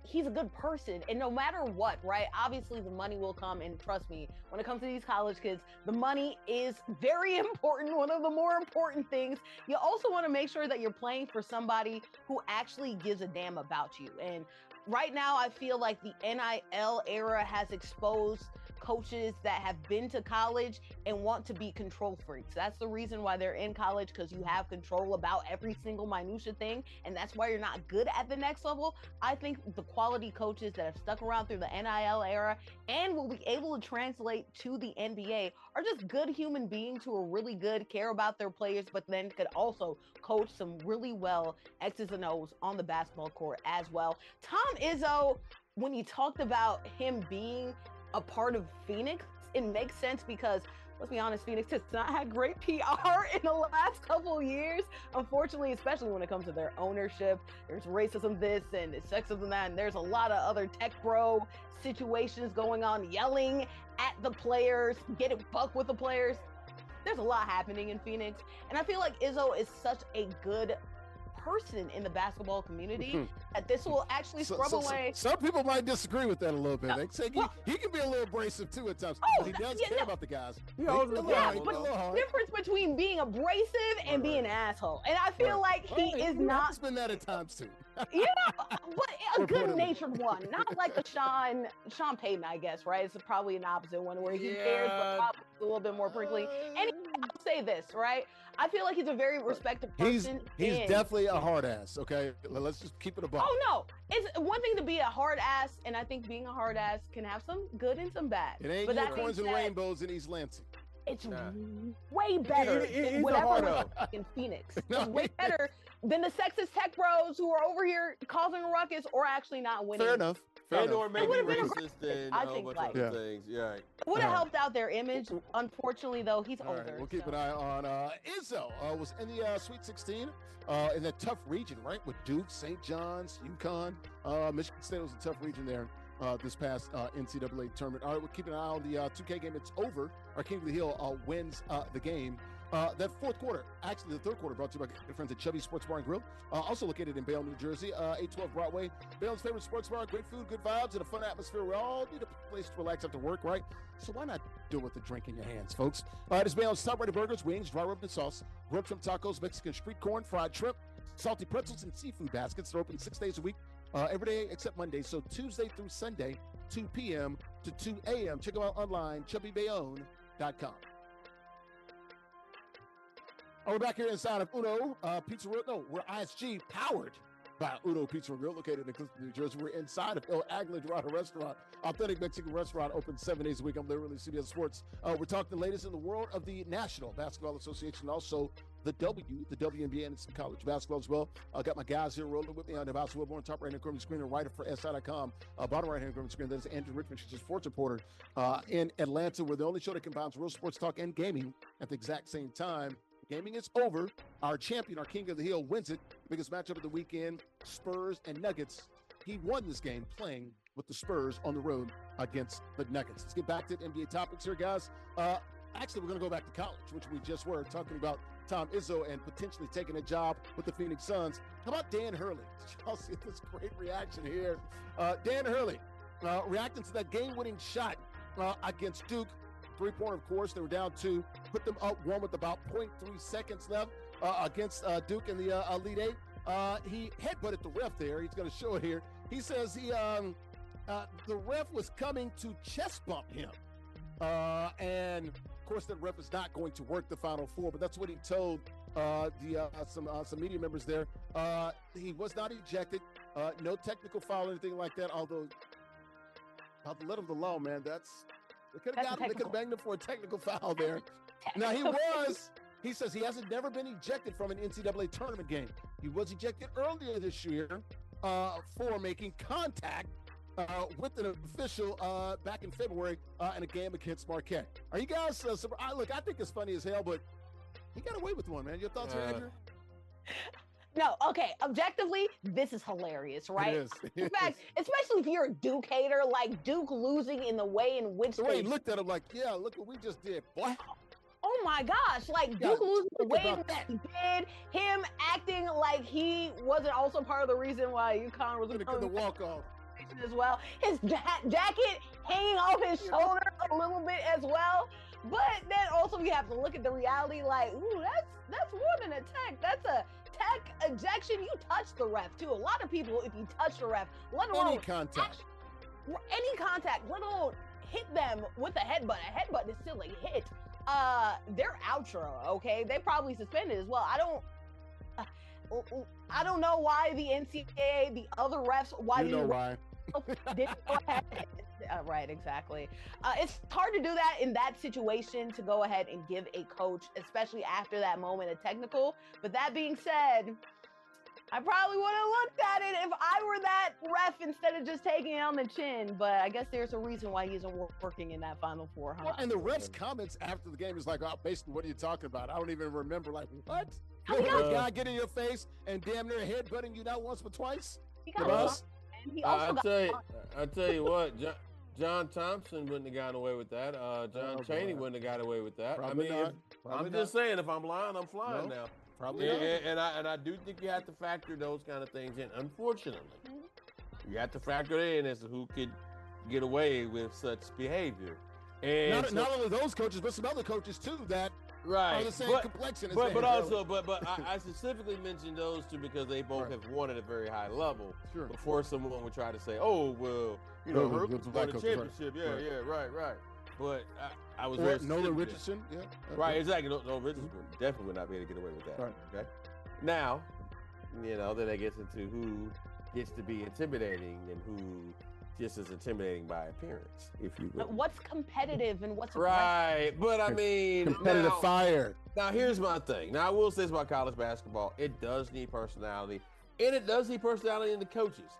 he's a good person. And no matter what, right? Obviously, the money will come. And trust me, when it comes to these college kids, the money is very important. One of the more important things. You also want to make sure that you're playing for somebody who actually gives a damn about you. And right now, I feel like the NIL era has exposed coaches that have been to college and want to be control freaks. That's the reason why they're in college, because you have control about every single minutia thing, and that's why you're not good at the next level. I think the quality coaches that have stuck around through the NIL era and will be able to translate to the NBA are just good human beings who are really good, care about their players, but then could also coach some really well X's and O's on the basketball court as well. Tom Izzo, when you talked about him being a part of Phoenix, it makes sense because, let's be honest, Phoenix has not had great PR in the last couple of years. Unfortunately, especially when it comes to their ownership, there's racism this and sexism that, and there's a lot of other tech bro situations going on, yelling at the players, getting buck with the players. There's a lot happening in Phoenix, and I feel like Izzo is such a good person in the basketball community that this will actually scrub away. Some people might disagree with that a little bit. They say he can be a little abrasive too at times, but he does care about the guys. But the difference between being abrasive and being an asshole, and I feel like he is not. He's been that at times too. But a good-natured one, not like a Sean Payton, I guess, right? It's probably an opposite one where he cares, but probably a little bit more prickly. And I'll say this, right? I feel like he's a very respected person. He's definitely a hard ass, okay? Let's just keep it a buck. Oh, no. It's one thing to be a hard ass, and I think being a hard ass can have some good and some bad. It ain't unicorns and rainbows in East Lansing. It's way better than whatever was in Phoenix. It's way better than the sexist tech bros who are over here causing a ruckus or actually not winning. Fair enough. Or maybe racist and I think like things. Yeah. It would have helped out their image. Unfortunately, though, he's older. Right, we'll keep an eye on Izzo. Was in the Sweet 16 in that tough region, right? With Duke, St. John's, UConn. Michigan State was a tough region there this past NCAA tournament. All right, we'll keep an eye on the 2K game. It's over. Our King of the Hill wins the game. That fourth quarter, actually the third quarter, brought to you by good friends at Chubby Sports Bar and Grill, also located in Bayonne, New Jersey, 812 Broadway. Bayonne's favorite sports bar, great food, good vibes, and a fun atmosphere. We all need a place to relax after work, right? So why not do it with a drink in your hands, folks? It's Bayonne's top-rated burgers, wings, dry rub and sauce, grilled shrimp tacos, Mexican street corn, fried shrimp, salty pretzels, and seafood baskets. They're open 6 days a week, every day except Monday. So Tuesday through Sunday, 2 p.m. to 2 a.m. Check them out online, chubbybayonne.com. We're back here inside of Uno Pizza Grill. No, we're ISG powered by Uno Pizza Grill, located in Clifton, New Jersey. We're inside of El Águila Dorada Restaurant, authentic Mexican restaurant, open 7 days a week. I'm Larry Ridley, CBS Sports. We're talking the latest in the world of the National Basketball Association, also the WNBA, and some college basketball as well. Got my guys here rolling with me on the House Wilborn, top right-hand corner of the screen, and writer for SI.com, bottom right-hand corner of the screen. That is Andrea Richmond. She's a sports reporter in Atlanta. We're the only show that combines real sports talk and gaming at the exact same time. Gaming is over. Our champion, our king of the hill, wins it. Biggest matchup of the weekend, Spurs and Nuggets. He won this game playing with the Spurs on the road against the Nuggets. Let's get back to NBA topics here, guys. Actually, we're going to go back to college, which we just were talking about Tom Izzo and potentially taking a job with the Phoenix Suns. How about Dan Hurley? Did y'all see this great reaction here? Dan Hurley reacting to that game-winning shot against Duke. Three-pointer, of course. They were down 2. Put them up 1 with about 0.3 seconds left against Duke in the Elite Eight. He headbutted the ref there. He's going to show it here. He says the ref was coming to chest bump him. And, of course, the ref is not going to work the Final Four, but that's what he told some media members there. He was not ejected. No technical foul or anything like that, although by the letter of the law, man, they could have got him. They could have banged him for a technical foul there. Now, he says he hasn't never been ejected from an NCAA tournament game. He was ejected earlier this year for making contact with an official back in February in a game against Marquette. Are you guys look, I think it's funny as hell, but he got away with one, man. Your thoughts here, Andrea? No, okay. Objectively, this is hilarious, right? It is. In fact, especially if you're a Duke hater, like Duke losing in the way in which the way he looked at him like, yeah, look what we just did, boy. Oh my gosh, like Duke losing the way that he did, him acting like he wasn't also part of the reason why UConn was going to walk off as well. His jacket hanging off his shoulder a little bit as well. But then also you have to look at the reality like, ooh, that's more than a tech. That's a tech ejection. You touch the ref too. A lot of people, if you touch the ref, let alone any contact, let alone hit them with a headbutt. A headbutt is still a hit. They're outro, okay? They probably suspended as well. I don't know why the NCAA, the other refs, why you know why. Didn't go ahead. Right, exactly. It's hard to do that in that situation, to go ahead and give a coach, especially after that moment, a technical. But that being said, I probably would have looked at it if I were that ref instead of just taking it on the chin. But I guess there's a reason why he isn't working in that Final Four, huh? Well, and the ref's comments after the game is like, oh, basically, what are you talking about? I don't even remember. Like, what? You know, a guy get in your face and damn near headbutting you not once but twice? I'll tell you what, John Thompson wouldn't have gotten away with that. John Chaney wouldn't have got away with that. Probably not. I'm just saying, if I'm lying, I'm flying now. Probably not. And I do think you have to factor those kind of things in. Unfortunately, you have to factor in as to who could get away with such behavior. And not only those coaches, but some other coaches too that are the same complexion. But I specifically mentioned those two because they both have won at a very high level. Sure. Before someone would try to say, "Oh, well, Hurley won the championship." Right. But I was very Nolan Richardson. Yeah. Right, exactly. Nolan Richardson definitely would not be able to get away with that. Right. Okay. Now, then that gets into who gets to be intimidating and who just as intimidating by appearance, if you will. What's competitive and what's right? But I mean, competitive fire. Now here's my thing. Now I will say this about college basketball: it does need personality, and it does need personality in the coaches.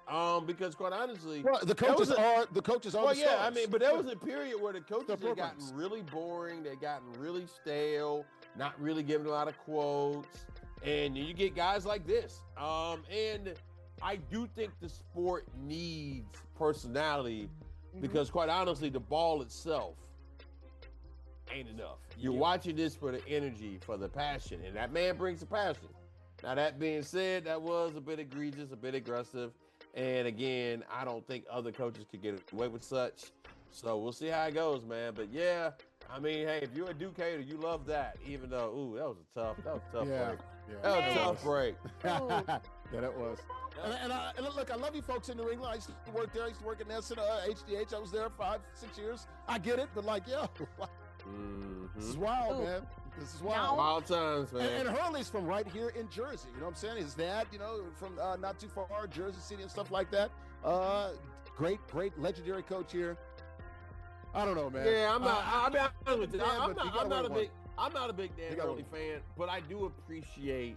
Because quite honestly, the coaches are the well, yeah. Stars. I mean, but there was a period where the coaches had gotten really boring. They gotten really stale, not really giving a lot of quotes, and you get guys like this. And I do think the sport needs personality because, quite honestly, the ball itself ain't enough. You're watching this for the energy, for the passion, and that man brings the passion. Now, that being said, that was a bit egregious, a bit aggressive, and again, I don't think other coaches could get away with such. So we'll see how it goes, man. But yeah, I mean, hey, if you're a Duke hater, you love that, even though, that was a tough break. That was a tough break. Yeah, that was. And look, I love you folks in New England. I used to work there. I used to work at NESN, HDH. I was there 5-6 years. I get it, but this is wild, man. This is wild. Wild times, man. And Hurley's from right here in Jersey. You know what I'm saying? His dad, from not too far, Jersey City and stuff like that. Great, legendary coach here. I don't know, man. Yeah, I'm not. I'll be honest with you. I'm not a big Dan Hurley fan, but I do appreciate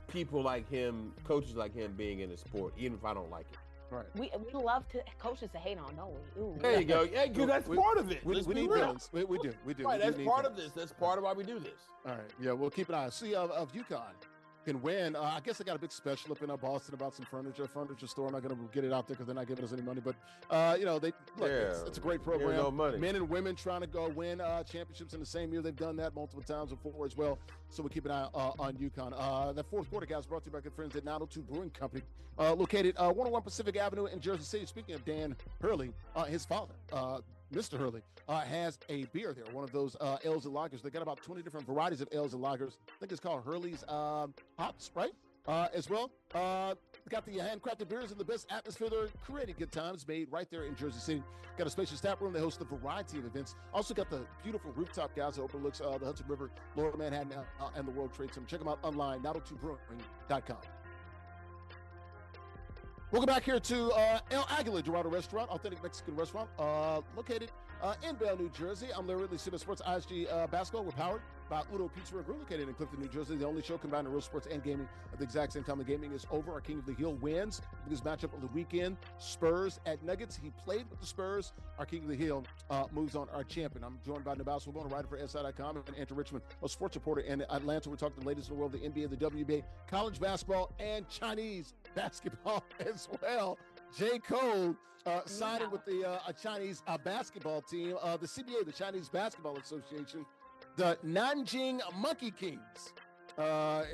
people like him, coaches like him, being in the sport, even if I don't like it. Right. We love to coaches to hate on, don't we? Ooh, There you go. Yeah, because that's part of it. We need villains. We do. Right, that's part of villains. this. That's part of why we do this. All right. Yeah, we'll keep an eye. See, of UConn can win. I guess I got a big special up in Boston about some furniture store. I'm not going to get it out there because they're not giving us any money. But, they look, it's a great program. No money. Men and women trying to go win championships in the same year. They've done that multiple times before as well. So we keep an eye on UConn. That fourth quarter, guys, brought to you by good friends at 902 Brewing Company, located 101 Pacific Avenue in Jersey City. Speaking of Dan Hurley, his father, Mr. Hurley, has a beer there, one of those ales and lagers. They got about 20 different varieties of ales and lagers. I think it's called Hurley's Hops, right? As well. Got the handcrafted beers and the best atmosphere. They're creating good times made right there in Jersey City. Got a spacious tap room. They host a variety of events. Also got the beautiful rooftop, guys, that overlooks the Hudson River, Lower Manhattan, and the World Trade Center. Check them out online, 902brewing.com. Welcome back here to El Aguila Dorado Restaurant, authentic Mexican restaurant, located in Bell, New Jersey. I'm Larry Ridley, CBS Sports ISG Basketball. We're powered by Uno Pizza and Grill, located in Clifton, New Jersey. The only show combining real sports and gaming at the exact same time. The gaming is over. Our King of the Hill wins. Biggest matchup of the weekend, Spurs at Nuggets. He played with the Spurs. Our King of the Hill moves on, our champion. I'm joined by Nubyjas, a writer for SI.com, and Andrea Richmond, a sports reporter in Atlanta. We're talking the latest in the world, the NBA, the WNBA, college basketball, and Chinese basketball as well. J. Cole signing with the Chinese basketball team, the CBA, the Chinese Basketball Association, the Nanjing Monkey Kings. Oh,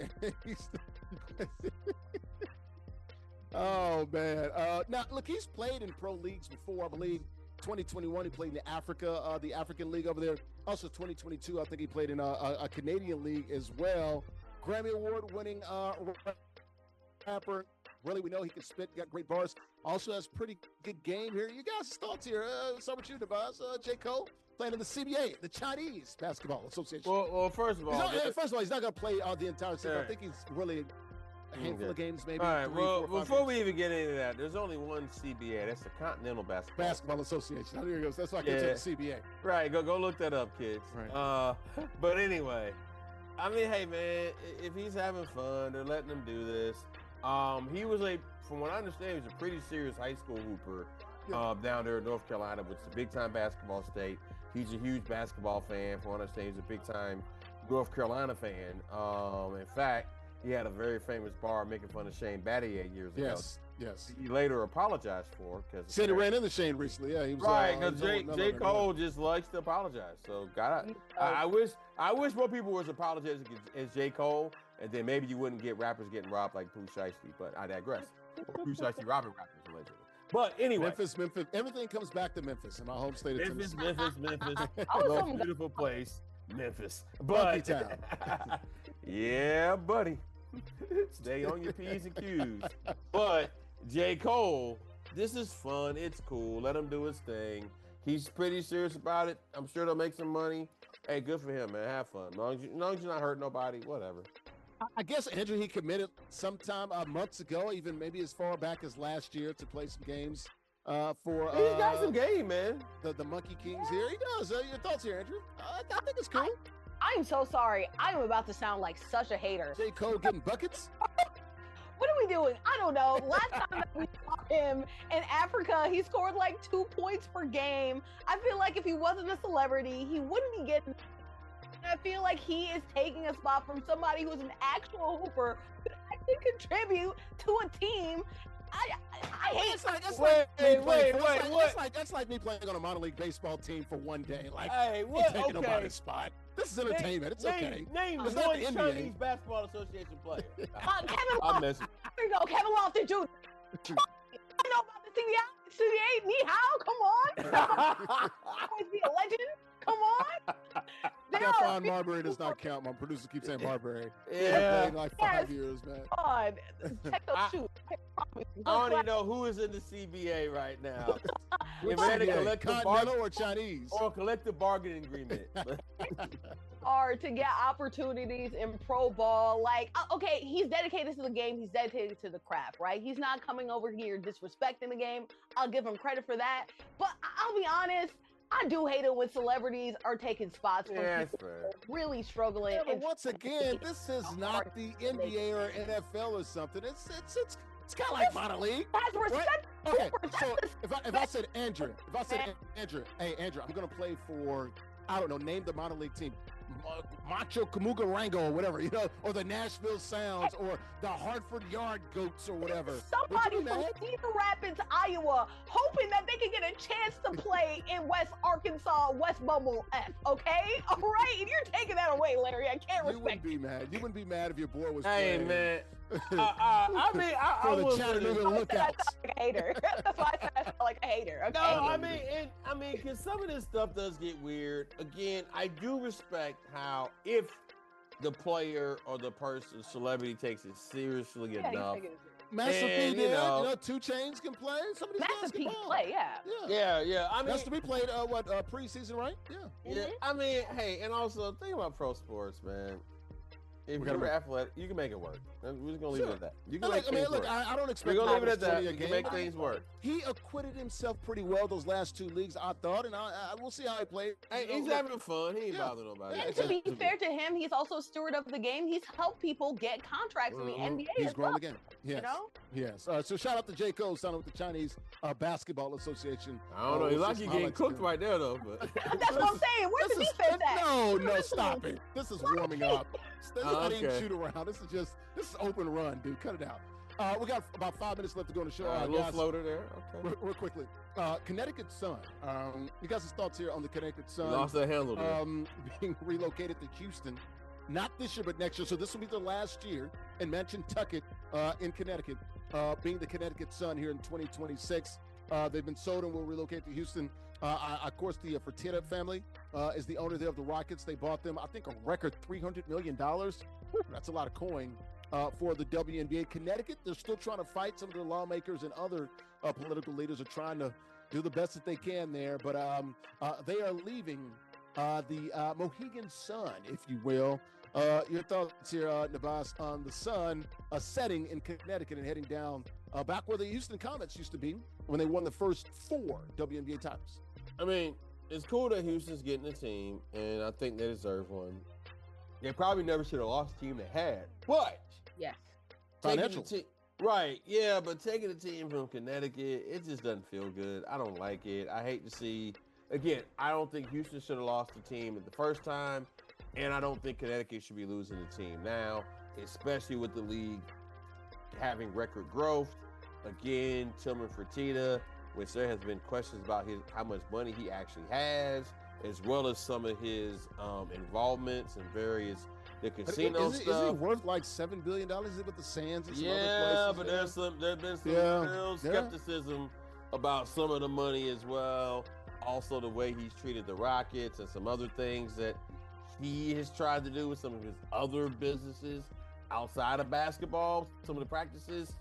man. Now, look, he's played in pro leagues before. I believe 2021 he played in the African League over there. Also 2022, I think he played in a Canadian league as well. Grammy Award-winning rapper. Really, we know he can spit, got great bars. Also has pretty good game here. You guys' thoughts here? Start with you, Nubyjas. J. Cole playing in the CBA, the Chinese Basketball Association. Well, first of all, he's not going to play the entire season. I think he's really a handful of games, maybe. All right. 3, 4, 5 before games. we even get into that, there's only one CBA. That's the Continental Basketball Association. There he goes. That's why I get to the CBA. Right. Go look that up, kids. Right. But anyway, I mean, hey man, if he's having fun, they're letting him do this. He was from what I understand, he was a pretty serious high school hooper down there in North Carolina, which is a big-time basketball state. He's a huge basketball fan. From what I understand, he's a big-time North Carolina fan. In fact, he had a very famous bar making fun of Shane Battier years ago. Yes. He later apologized for because said he ran into Shane recently. Yeah, he was right because J. Cole just likes to apologize. So I wish more people was apologizing as J. Cole, and then maybe you wouldn't get rappers getting robbed like Pooh Shiesty. But I digress. Pooh Shiesty robbing rappers allegedly. But anyway, Memphis. Everything comes back to Memphis, in my home state of Tennessee. Memphis. Most beautiful place, Memphis. But yeah, buddy. Stay on your P's and Q's. But J. Cole, this is fun. It's cool. Let him do his thing. He's pretty serious about it. I'm sure they'll make some money. Hey, good for him, man. Have fun. As long as you're not hurting nobody, whatever. I guess, Andrew, he committed sometime months ago, even maybe as far back as last year, to play some games for. He's got some game, man. The Monkey Kings here. He does. Your thoughts here, Andrew? I think it's cool. I'm so sorry. I am about to sound like such a hater. J. Cole getting buckets? What are we doing? I don't know. Last time that we saw him in Africa, he scored like 2 points per game. I feel like if he wasn't a celebrity, he wouldn't be getting. I feel like he is taking a spot from somebody who's an actual hooper who can actually contribute to a team. I hate That's like me playing on a minor league baseball team for one day. Like, hey, what? Taking nobody's spot. This is entertainment. It's okay. Name it's one Chinese Basketball Association player. Kevin Lofton. There you go, Kevin Lofton, dude. I know about the CBA. Ni hao, come on. Always be a legend. Come on. Stephon Marbury does not count. My producer keeps saying Marbury. Yeah. Played like 5 years, man. God. I don't even know who is in the CBA right now. If CBA, Continental or Chinese? Or a collective bargaining agreement. Are to get opportunities in pro ball. Like, okay, he's dedicated to the game. He's dedicated to the craft, right? He's not coming over here disrespecting the game. I'll give him credit for that. But I'll be honest, I do hate it when celebrities are taking spots from people who are really struggling. Yeah, but once again, this is not the NBA or NFL or something. It's kind of like minor league. Has respect Okay, so if I said Andrew, hey Andrew, I'm gonna play for, I don't know, name the minor league team, Macho Kamuga Rango or whatever, or the Nashville Sounds or the Hartford Yard Goats or whatever. Somebody from Cedar Rapids, Iowa, hoping that they can get a chance to play in West Arkansas, West Bumble F, okay? All right? And you're taking that away, Larry. I can't respect You wouldn't be mad. You wouldn't be mad if your boy was Hey, playing. man. I mean, I for the will Chattanooga I Lookouts. sound like a hater. That's why I said I sound like a hater, okay? No, I mean, because some of this stuff does get weird. Again, I do respect how if the player or the person, celebrity, takes it seriously enough. Master P And, did. 2 Chainz can play. Some of these guys Master can P ball. play, yeah. Yeah. I mean, Master P played preseason, right? Yeah. yeah. I mean, hey, and also think about pro sports, man. If you're athletic, you can make it work. We're just gonna leave it at that. You can make things work. I don't expect. We're gonna leave it at that. You can make things work. He acquitted himself pretty well those last 2 leagues, I thought, and we'll see how he played. Hey, he's having fun. He ain't bothering nobody. And to be fair to him, he's also a steward of the game. He's helped people get contracts in the NBA. He's as grown well. the game. Yes. You know? Yes. So shout out to J. Cole, signing with the Chinese Basketball Association. I don't know. He's like you're getting cooked right there, though. But That's what I'm saying. Where's the defense at? No, stop it. This is warming up. This Oh, is not okay. shoot around. This is open run, dude. Cut it out. We got about 5 minutes left to go on the show. a little guys, floater there. Okay. real quickly. Connecticut Sun. You guys' thoughts here on the Connecticut Sun? Lost that handle there. Being relocated to Houston, not this year, but next year. So this will be their last year in Manchuntucket, in Connecticut, being the Connecticut Sun here in 2026. They've been sold and will relocate to Houston. Of course, the Fertitta family is the owner there of the Rockets. They bought them, I think, a record $300 million. That's a lot of coin for the WNBA. Connecticut, they're still trying to fight. Some of their lawmakers and other political leaders are trying to do the best that they can there. But they are leaving the Mohegan Sun, if you will. Your thoughts here, Nubyjas, on the Sun setting in Connecticut and heading down back where the Houston Comets used to be when they won the first 4 WNBA titles. I mean, it's cool that Houston's getting a team, and I think they deserve one. They probably never should have lost the team they had, but Yes. Financial. Right, yeah, but taking a team from Connecticut, it just doesn't feel good. I don't like it. I hate to see, again, I don't think Houston should have lost the team the first time, and I don't think Connecticut should be losing the team now, especially with the league having record growth. Again, Tillman Fertitta, which there has been questions about how much money he actually has, as well as some of his involvements in the casino stuff. Is he worth like $7 billion? Is it with the Sands and some other Yeah, places? but there's been some real skepticism about some of the money as well. Also, the way he's treated the Rockets and some other things that he has tried to do with some of his other businesses outside of basketball, some of the practices.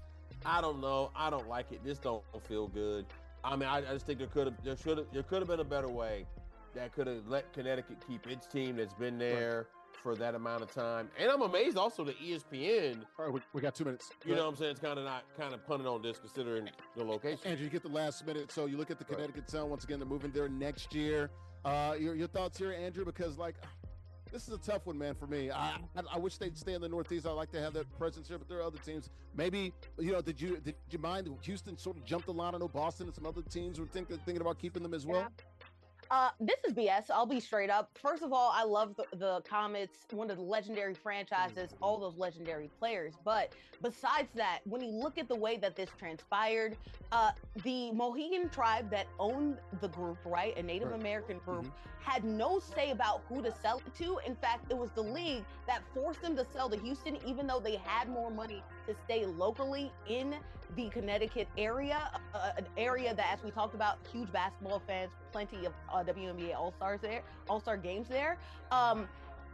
I don't know. I don't like it. This don't feel good. I mean, I just think there could have been a better way that could have let Connecticut keep its team that's been there for that amount of time. And I'm amazed also that ESPN. All right, we got 2 minutes. You know what I'm saying? It's kind of punting on this considering the location. Andrew, you get the last minute. So you look at the Connecticut Sun. Once again, they're moving there next year. Your thoughts here, Andrew? Because this is a tough one, man, for me. I wish they'd stay in the Northeast. I like to have that presence here, but there are other teams. Maybe, did you mind Houston sort of jumped the line? I know Boston and some other teams were thinking about keeping them as well. Yeah. This is BS. I'll be straight up. First of all, I love the Comets, one of the legendary franchises, all those legendary players. But besides that, when you look at the way that this transpired, the Mohegan tribe that owned the group, right, a Native American group, had no say about who to sell it to. In fact, it was the league that forced them to sell to Houston, even though they had more money to stay locally in the Connecticut area, an area that, as we talked about, huge basketball fans, plenty of WNBA All-Star games there.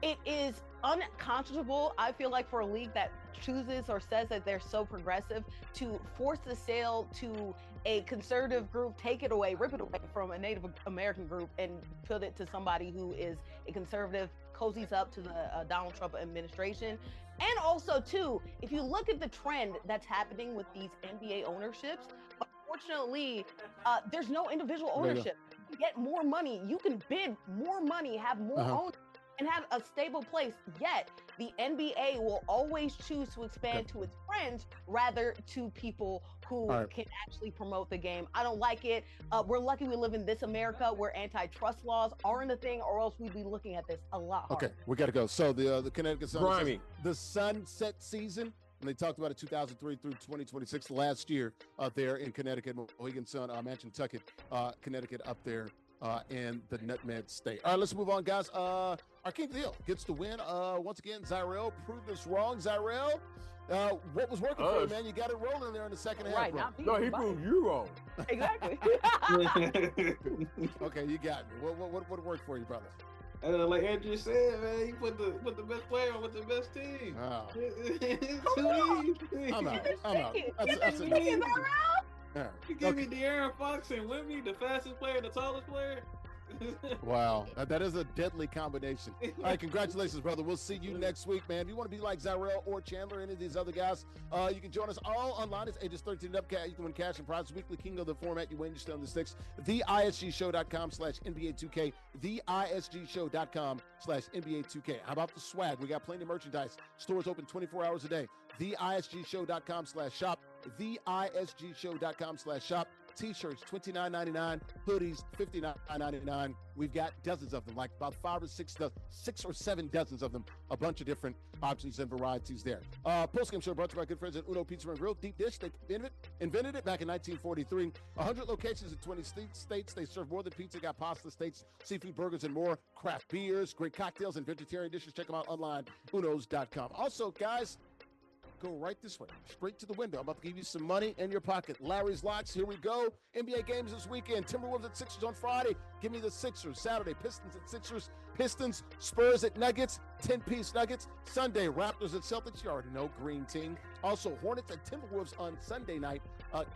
It is unconscionable, I feel like, for a league that chooses or says that they're so progressive to force the sale to a conservative group, take it away, rip it away from a Native American group and put it to somebody who is a conservative, cozies up to the Donald Trump administration. And also, too, if you look at the trend that's happening with these NBA ownerships, unfortunately, there's no individual ownership. You get more money. You can bid more money, have more owners. and have a stable place. Yet the NBA will always choose to expand to its friends rather to people who can actually promote the game. I don't like it. We're lucky we live in this America where antitrust laws aren't a thing, or else we'd be looking at this a lot harder. Okay, we got to go. So the Connecticut Sun, the sunset season, and they talked about it 2003 through 2026 last year there in Connecticut, Mohegan Sun, Mantucket, Connecticut up there in the Nutmeg State. All right, let's move on, guys. Our King of the Hill gets the win. Once again, JustZyrell proved us wrong. JustZyrell, what was working for you, man? You got it rolling there in the second half. Right, no, he proved you wrong. Exactly. Okay, you got me. What worked for you, brother? Like Andrea said, man, he put the best player with the best team. Oh. I'm out. That's easy. You give me De'Aaron Fox and Wemby, the fastest player, the tallest player. Wow, that is a deadly combination. All right, congratulations, brother. We'll see you next week, man. If you want to be like JustZyrell or Chandler, any of these other guys, you can join us all online. It's ages 13 and up. You can win cash and prizes. Weekly King of the format. You win, you stay on the sticks. TheISGShow.com/NBA2K. TheISGShow.com/NBA2K. How about the swag? We got plenty of merchandise. Stores open 24 hours a day. TheISGShow.com/shop. TheISGShow.com/shop. T-shirts $29.99, hoodies $59.99. We've got dozens of them, like about 5 or 6 or 7 dozens of them. A bunch of different options and varieties there. Postgame show brought to you by good friends at Uno Pizza and Grill. Deep dish, they invented it back in 1943. 100 locations in 20 states. They serve more than pizza. Got pasta, steaks, seafood, burgers, and more. Craft beers, great cocktails, and vegetarian dishes. Check them out online, unos.com. Also, guys, go right this way, straight to the window. I'm about to give you some money in your pocket. Larry's Locks, here we go. NBA games this weekend. Timberwolves at Sixers on Friday. Give me the Sixers. Saturday, Pistons at Sixers. Pistons, Spurs at Nuggets. 10-piece Nuggets. Sunday, Raptors at Celtics. You already know, green team. Also, Hornets at Timberwolves on Sunday night.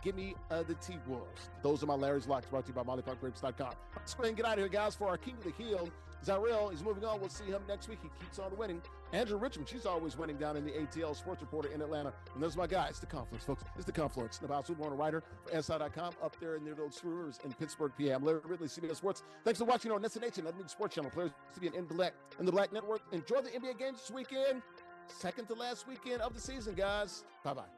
Give me the T-Wolves. Those are my Larry's Locks, brought to you by MollyParkGrapes.com. Let's go ahead and get out of here, guys, for our King of the Hill. JustZyrell is moving on. We'll see him next week. He keeps on winning. Andrea Richmond, she's always winning down in the ATL Sports Reporter in Atlanta. And there's my guy. It's the Confluence, folks. It's the Confluence. Nubyjas, Wilborn, a writer for SI.com up there in their little Spurs in Pittsburgh, PA. I'm Larry Ridley, CBS Sports. Thanks for watching on NESN Nation, that new sports channel. Players to be in the Black Network. Enjoy the NBA games this weekend. Second to last weekend of the season, guys. Bye-bye.